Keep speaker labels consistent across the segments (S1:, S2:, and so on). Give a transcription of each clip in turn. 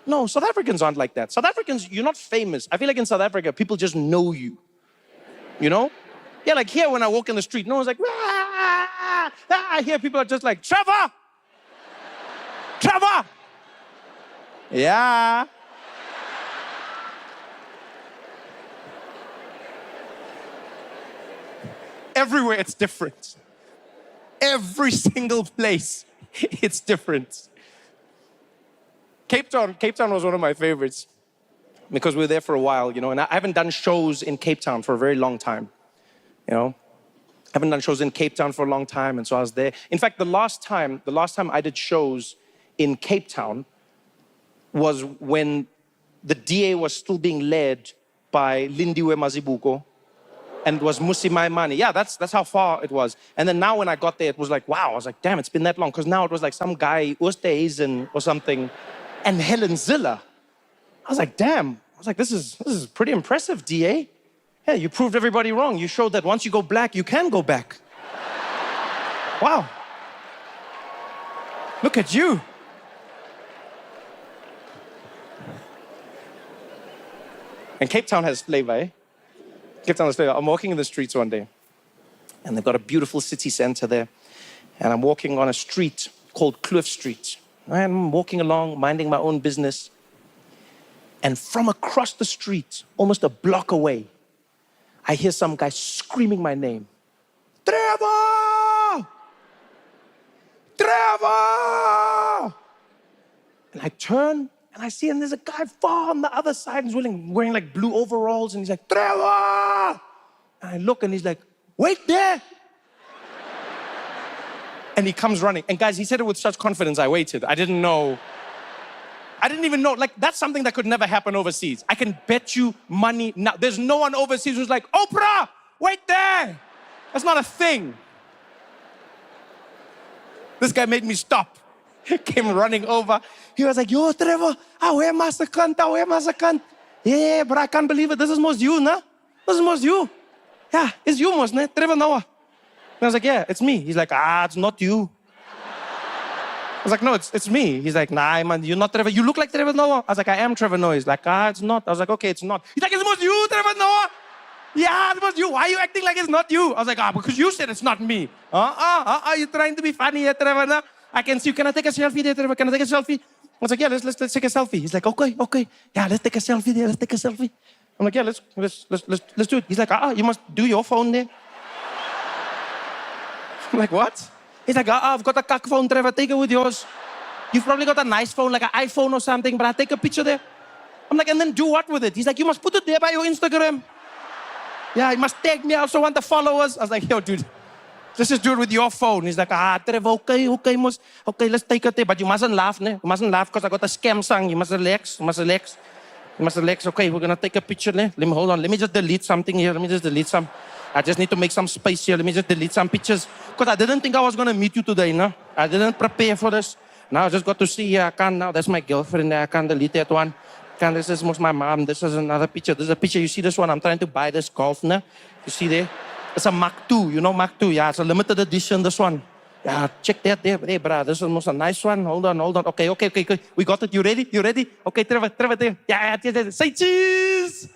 S1: No, South Africans aren't like that. South Africans, you're not famous. I feel like in South Africa, people just know you. You know? Yeah, like here when I walk in the street, no one's like, I hear people are just like, Trevor! Trevor! Yeah. Everywhere it's different. Every single place, it's different. Cape Town was one of my favorites because we were there for a while, and I haven't done shows in Cape Town for a very long time, I haven't done shows in Cape Town for a long time, and so I was there. In fact, the last time I did shows in Cape Town was when the DA was still being led by Lindiwe Mazibuko and it was Musi Maimane. Yeah, that's how far it was. And then now when I got there, it was like, wow, I was like, damn, it's been that long. Because now it was like some guy, Oosterhuizen or something, and Helen Ziller. I was like, damn. I was like, this is pretty impressive, DA. Yeah, you proved everybody wrong. You showed that once you go black, you can go back. Wow. Look at you. And Cape Town has flavor, eh? Cape Town has flavor. I'm walking in the streets one day, and they've got a beautiful city center there. And I'm walking on a street called Kloof Street. And I'm walking along, minding my own business. And from across the street, almost a block away, I hear some guy screaming my name. Trevor! Trevor! And I turn, and I see, and there's a guy far on the other side, and he's wearing like blue overalls, and he's like, Trevor! And I look, and he's like, wait there! And he comes running. And guys, he said it with such confidence, I waited. I didn't even know, like, that's something that could never happen overseas. I can bet you money now. There's no one overseas who's like, Oprah, wait there. That's not a thing. This guy made me stop. Came running over. He was like, yo, Trevor, where masakant? Yeah, but I can't believe it. This is most you, nah? This is most you. Yeah, it's you most, nah? Trevor Noah. And I was like, yeah, it's me. He's like, it's not you. I was like, no, it's me. He's like, nah, man, you're not Trevor. You look like Trevor Noah. I was like, I am Trevor Noah. He's like, it's not. I was like, okay, it's not. He's like, it's most you, Trevor Noah. Yeah, it was you. Why are you acting like it's not you? I was like, because you said it's not me. You're trying to be funny here, Trevor. Nah? I can see you. Can I take a selfie there, Trevor? Can I take a selfie? I was like, yeah, let's take a selfie. He's like, okay. Yeah, let's take a selfie there. Let's take a selfie. I'm like, yeah, let's do it. He's like, you must do your phone there. I'm like, what? He's like, I've got a cock phone, Trevor. Take it with yours. You've probably got a nice phone, like an iPhone or something, but I'll take a picture there. I'm like, and then do what with it? He's like, you must put it there by your Instagram. Yeah, you must tag me. I also want the followers. I was like, yo, dude, let's just do it with your phone. He's like, Trevor, okay, let's take it there. But you mustn't laugh, ne? You mustn't laugh because I got a scam song. You must relax. Okay, we're going to take a picture, ne? Hold on. Let me just delete something here. I just need to make some space here. Let me just delete some pictures. Because I didn't think I was going to meet you today, no? I didn't prepare for this. Now I just got to see here. I can't now. That's my girlfriend there. I can't delete that one. This is my mom. This is another picture. This is a picture. You see this one? I'm trying to buy this golf, no? You see there? It's a Mark II. You know Mark II? Yeah, it's a limited edition, this one. Yeah, check that there. Hey, brah, this is almost a nice one. Hold on. Okay. We got it. You ready? Okay, Trevor there. Yeah. Say cheese.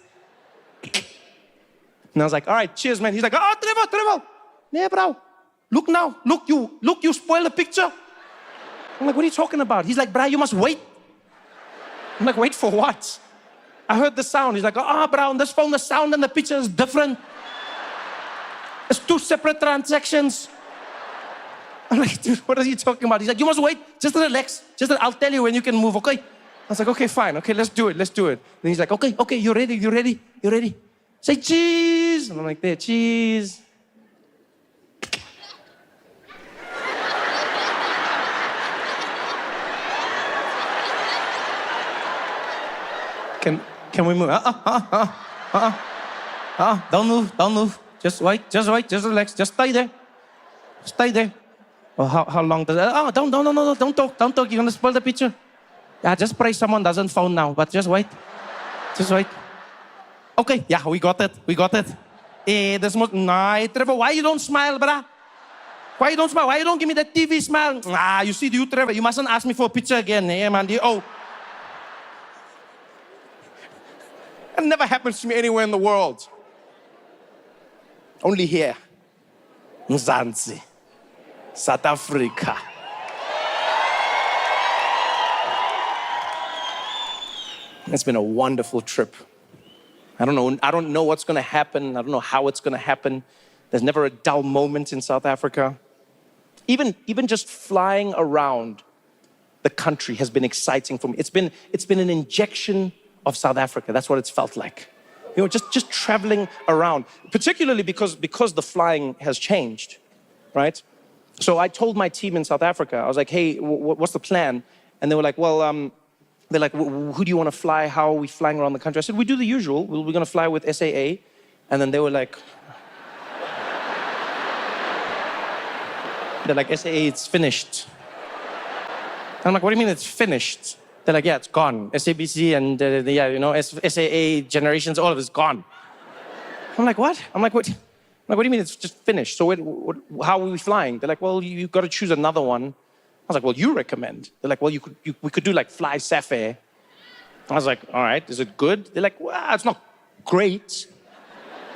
S1: And I was like, all right, cheers, man. He's like, Trevor. Yeah, bro. Look now. Look, you spoiled the picture. I'm like, what are you talking about? He's like, brah, you must wait. I'm like, wait for what? I heard the sound. He's like, bro, on this phone, the sound and the picture is different. It's two separate transactions. I'm like, dude, what are you talking about? He's like, you must wait. Just relax. I'll tell you when you can move, okay? I was like, okay, fine. Okay, let's do it. Then he's like, okay, you ready? Say cheese. And I'm like, there, cheese. Can we move? Don't move. Just wait. Just relax. Just stay there. Oh, how long does that? Don't talk. You're gonna spoil the picture. Yeah, just pray someone doesn't phone now. But just wait. Okay, yeah, we got it. This must. Nah, Trevor, why you don't smile, brah? Why you don't smile? Why you don't give me that TV smile? Ah, you see, you, Trevor, you mustn't ask me for a picture again. Yeah, man. Oh. That never happens to me anywhere in the world. Only here. Mzansi. South Africa. It's been a wonderful trip. I don't know what's going to happen. I don't know how it's going to happen. There's never a dull moment in South Africa. Even just flying around the country has been exciting for me. It's been an injection of South Africa. That's what it's felt like. You know, just traveling around, particularly because the flying has changed, right? So I told my team in South Africa, I was like, hey, what's the plan? And they were like, well, they're like, who do you want to fly? How are we flying around the country? I said, we do the usual. We're going to fly with SAA. And then they were like, they're like, SAA, it's finished. I'm like, what do you mean it's finished? They're like, yeah, it's gone. SABC and, yeah, you know, SAA generations, all of it's gone. I'm like, what? I'm like, what do you mean it's just finished? So how are we flying? They're like, well, you got to choose another one. I was like, well, you recommend. They're like, well, we could do like FlySafair. I was like, all right, is it good? They're like, well, it's not great,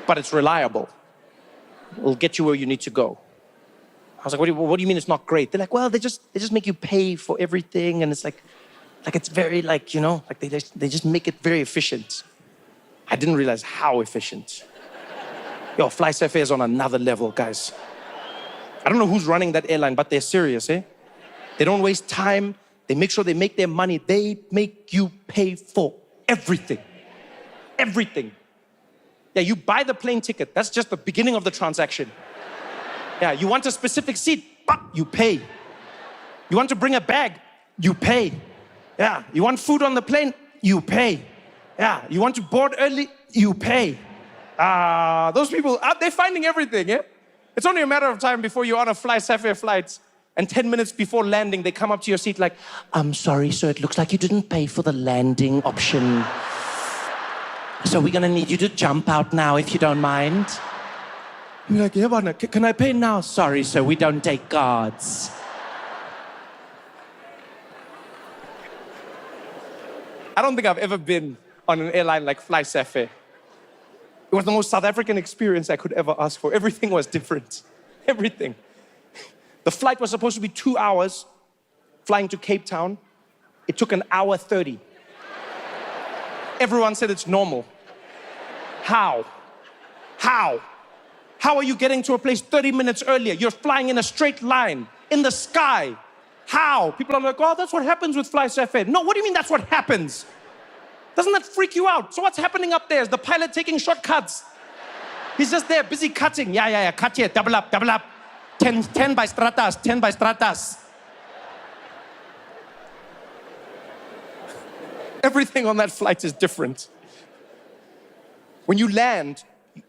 S1: but it's reliable. It'll get you where you need to go. I was like, what do you mean it's not great? They're like, well, they just make you pay for everything, and it's like it's very like, you know, like they just make it very efficient. I didn't realize how efficient. Yo, FlySafair is on another level, guys. I don't know who's running that airline, but they're serious, eh? They don't waste time. They make sure they make their money. They make you pay for everything. Everything. Yeah, you buy the plane ticket. That's just the beginning of the transaction. Yeah, you want a specific seat, you pay. You want to bring a bag, you pay. Yeah, you want food on the plane, you pay. Yeah, you want to board early, you pay. Those people, they're finding everything, yeah? It's only a matter of time before you're on a FlySafair flight, and 10 minutes before landing, they come up to your seat like, I'm sorry, sir, it looks like you didn't pay for the landing option. So we're gonna need you to jump out now, if you don't mind. You're like, yeah, but can I pay now? Sorry, sir, we don't take cards. I don't think I've ever been on an airline like FlySafair. It was the most South African experience I could ever ask for. Everything was different. Everything. The flight was supposed to be 2 hours flying to Cape Town. It took 1 hour 30. Everyone said it's normal. How? How? How are you getting to a place 30 minutes earlier? You're flying in a straight line, in the sky. How? People are like, oh, that's what happens with FlySafair. No, what do you mean that's what happens? Doesn't that freak you out? So what's happening up there? Is the pilot taking shortcuts? He's just there, busy cutting. Yeah, cut here, double up. 10 by stratas, 10 by stratas. Everything on that flight is different. When you land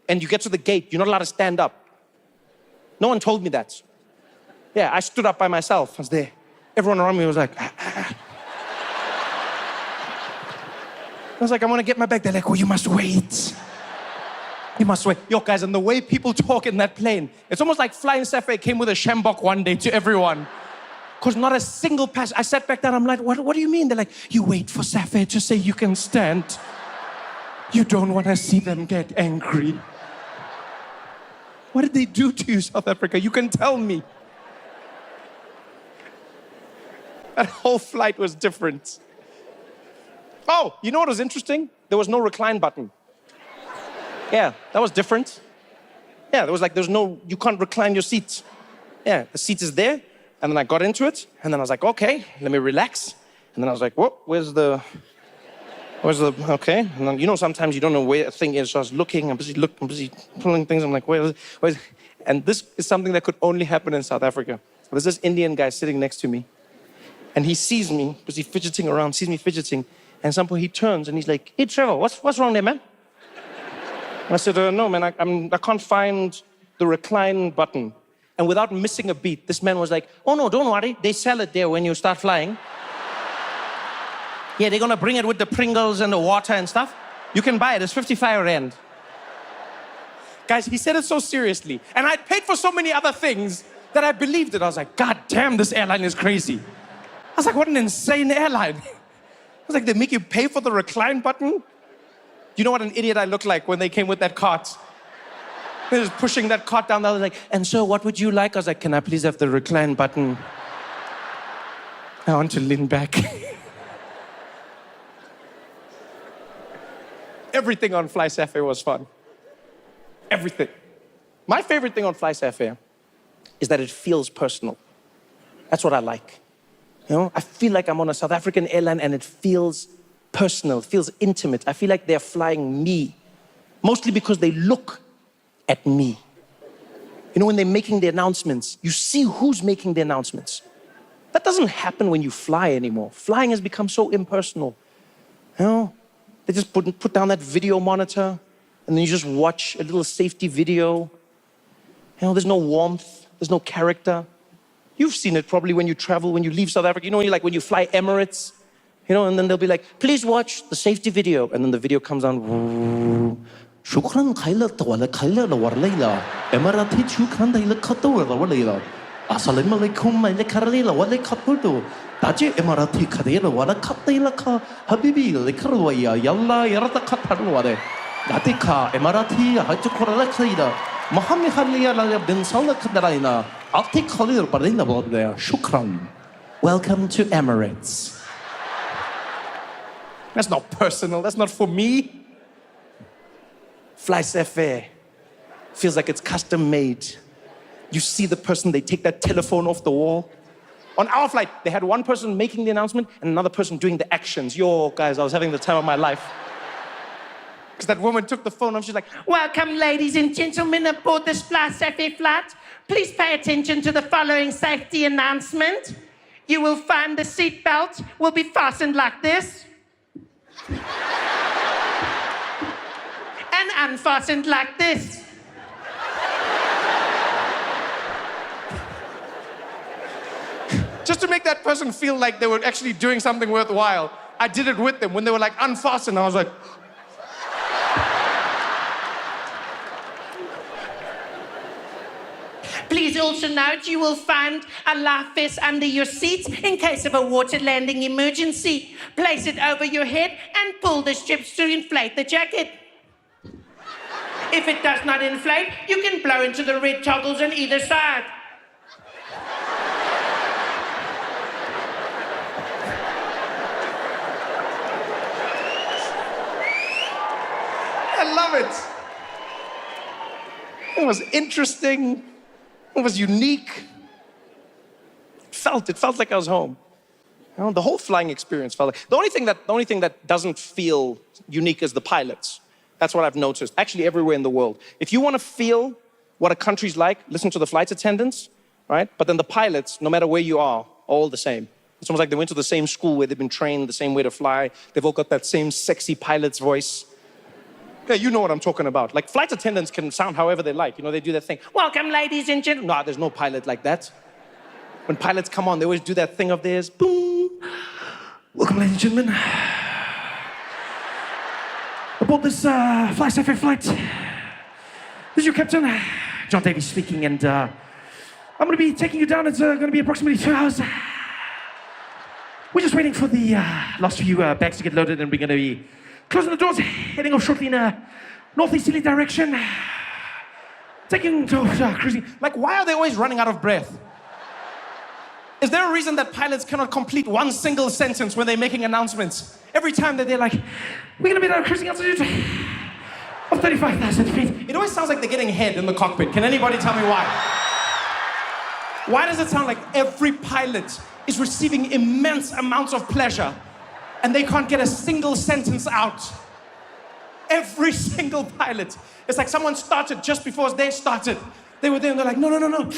S1: and you get to the gate, you're not allowed to stand up. No one told me that. Yeah, I stood up by myself. I was there. Everyone around me was like, I was like, I want to get my bag. They're like, oh, you must wait. You must wait. Yo, guys, and the way people talk in that plane, it's almost like FlySafair came with a shambok one day to everyone. Because not a single passenger. I sat back down, I'm like, what do you mean? They're like, you wait for Safair to say you can stand. You don't want to see them get angry. What did they do to you, South Africa? You can tell me. That whole flight was different. Oh, you know what was interesting? There was no recline button. Yeah, that was different. Yeah, there's no, you can't recline your seat. Yeah, the seat is there. And then I got into it. And then I was like, okay, let me relax. And then I was like, whoa, where's the, okay. And then, you know, sometimes you don't know where a thing is. So I was looking, I'm busy pulling things. I'm like, where's and this is something that could only happen in South Africa. There's this Indian guy sitting next to me. And he sees me, because he's fidgeting around, sees me fidgeting. And at some point he turns and he's like, hey, Trevor, what's wrong there, man? And I said, no, man, I can't find the recline button. And without missing a beat, this man was like, oh, no, don't worry. They sell it there when you start flying. Yeah, they're going to bring it with the Pringles and the water and stuff. You can buy it. It's 55 Rand. Guys, he said it so seriously. And I'd paid for so many other things. that I believed it. I was like, God damn, this airline is crazy. I was like, what an insane airline. I was like, they make you pay for the recline button? You know what an idiot I looked like when they came with that cart? They were just pushing that cart down. I was like, and sir, what would you like? I was like, can I please have the recline button? I want to lean back. Everything on FlySafair was fun. Everything. My favorite thing on FlySafair is that it feels personal. That's what I like. You know, I feel like I'm on a South African airline and it feels personal, it feels intimate. I feel like they're flying me, mostly because they look at me. You know, when they're making the announcements, you see who's making the announcements. That doesn't happen when you fly anymore. Flying has become so impersonal. You know, they just put down that video monitor and then you just watch a little safety video. You know, there's no warmth, there's no character. You've seen it probably when you travel, when you leave South Africa. You know, when you fly Emirates, you know, and then they'll be like, please watch the safety video. And then the video comes on. شكرا خيلت ولا خيلت ورليلا إماراتي شكرا دايلا كتور ورليلا السلام عليكم مايلا كارليلا ولا كتورو تاجي إماراتي كديلا ولا كتيلا كا حبيبي لكرويا يلا يرتا كتر ولا ناتيكا إماراتي هجكورا كيدا محمد خليا لا بن صالح كدراينا أعطيك خليل بردينا بودة شكرا. Welcome to Emirates. That's not personal. That's not for me. FlySafair feels like it's custom made. You see the person, they take that telephone off the wall. On our flight, they had one person making the announcement and another person doing the actions. Yo, guys, I was having the time of my life. Because that woman took the phone and she's like,
S2: welcome, ladies and gentlemen, aboard this FlySafair flight. Please pay attention to the following safety announcement. You will find the seatbelt will be fastened like this. And unfastened like this.
S1: just to make that person feel like they were actually doing something worthwhile, I did it with them. When they were like, unfasten, I was like,
S2: Please also note you will find a life vest under your seat in case of a water landing emergency. Place it over your head and pull the strips to inflate the jacket. If it does not inflate, you can blow into the red toggles on either side.
S1: I love it. It was interesting. It was unique. It felt like I was home. You know, the whole flying experience felt like, the only thing that doesn't feel unique is the pilots. That's what I've noticed, actually everywhere in the world. If you want to feel what a country's like, listen to the flight attendants, right? But then the pilots, no matter where you are all the same. It's almost like they went to the same school where they've been trained the same way to fly. They've all got that same sexy pilot's voice. Yeah, you know what I'm talking about. Like, flight attendants can sound however they like. You know, they do that thing. Welcome, ladies and gentlemen. No, there's no pilot like that. When pilots come on, they always do that thing of theirs. Boom. Welcome, ladies and gentlemen. Aboard this FlySafair flight. This is your captain, John Davies speaking, and I'm going to be taking you down. It's going to be approximately 2 hours. We're just waiting for the last few bags to get loaded, and we're going to be closing the doors, heading off shortly in a northeasterly direction. Taking to cruising. Like, why are they always running out of breath? Is there a reason that pilots cannot complete one single sentence when they're making announcements? Every time that they're like, we're gonna be at a cruising altitude of 35,000 feet. It always sounds like they're getting head in the cockpit. Can anybody tell me why? Why does it sound like every pilot is receiving immense amounts of pleasure and they can't get a single sentence out? Every single pilot. It's like someone started just before they started. They were there and they're like, no.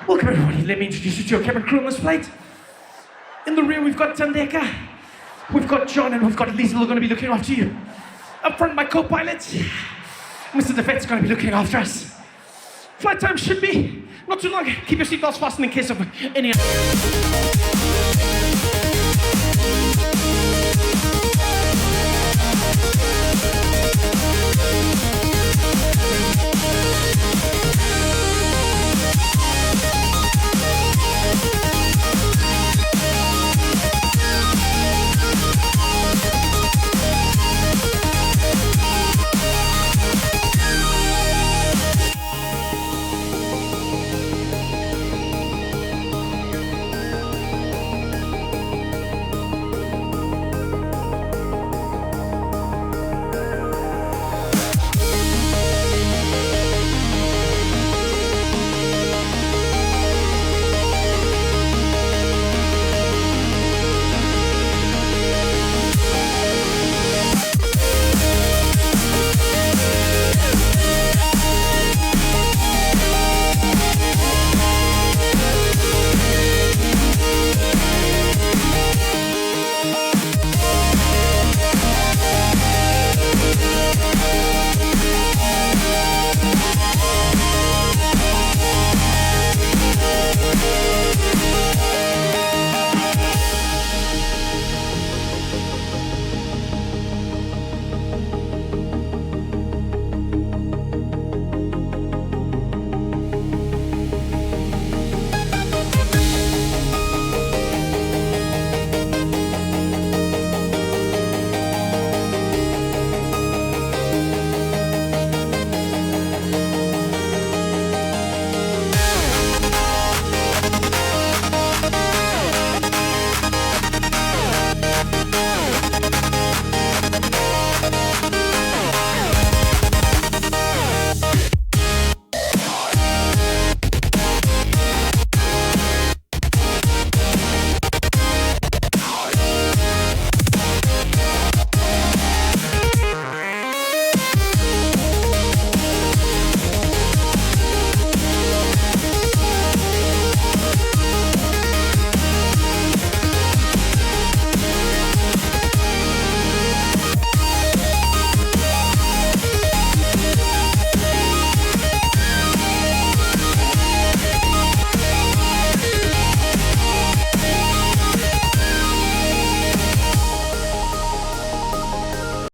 S1: Welcome everybody, let me introduce you to your cabin crew on this flight. In the rear we've got Tandeka, we've got John, and we've got Lisa who are going to be looking after you. Up front, my co-pilot, Mr. Defette's going to be looking after us. Flight time should be not too long. Keep your seatbelts fastened in case of any...